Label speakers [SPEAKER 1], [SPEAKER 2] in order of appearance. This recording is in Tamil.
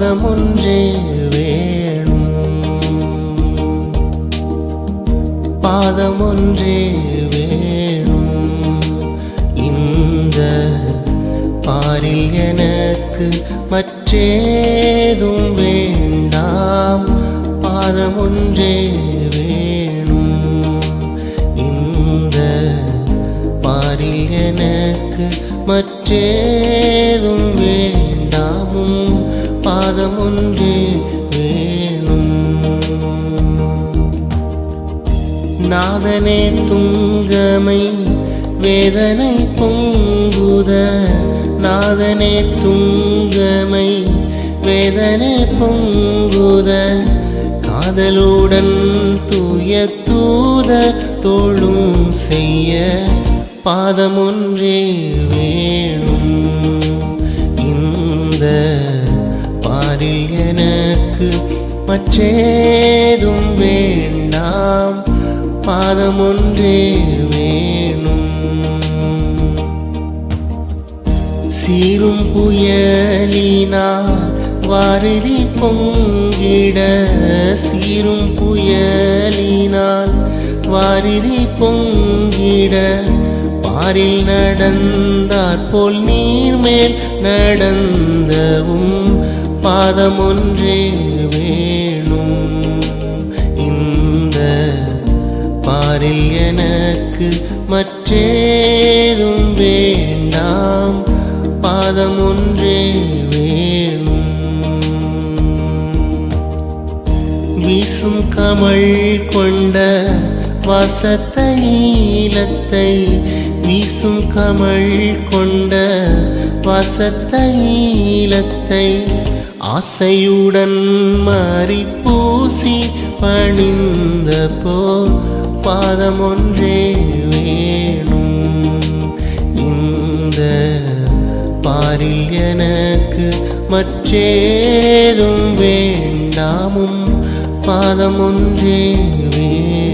[SPEAKER 1] பாதமொன்றே வேணும், பாதமொன்றே வேணும். இந்த பாரில் எனக்கு மற்றேதும் வேண்டாம், பாதமொன்றே வேணும். இந்த பாரில் எனக்கு மற்றேதும் வேண்டாமும், பாதமொன்றே வேணும். நாதனே துங்கமை வேதனை பொங்குத, நாதனே துங்கமை வேதனை பொங்குத, காதலுடன் தூய தூத தோளும் செய்ய பாதமொன்றே வேணும். இந்த பாரில் எனக்கு மற்றேதும் வேண்டாம், பாதமொன்றே வேணும். சீரும் புயலினால் வாரிதி பொங்கிட, சீரும் புயலினால் வாரிதி பொங்கிட, பாரில் நடந்தாற் போல் நீர்மேல் நடந்தவும் பாதமொன்றே வேணும். இந்த பாரில் எனக்கு மற்றேதும் வேண்டாம், பாதமொன்றே வேணும். வீசும் கமழ் கொண்ட வாசத்தைலத்தை, வீசும் கமழ் கொண்ட வாசத்தைலத்தை, ஆசையுடன் மாறி பூசி பணிந்த போல் பாதமொன்றே வேணும். இந்த பாரில் எனக்கு மற்றேதும் வேண்டாமும், பாதமொன்றே வேணும்.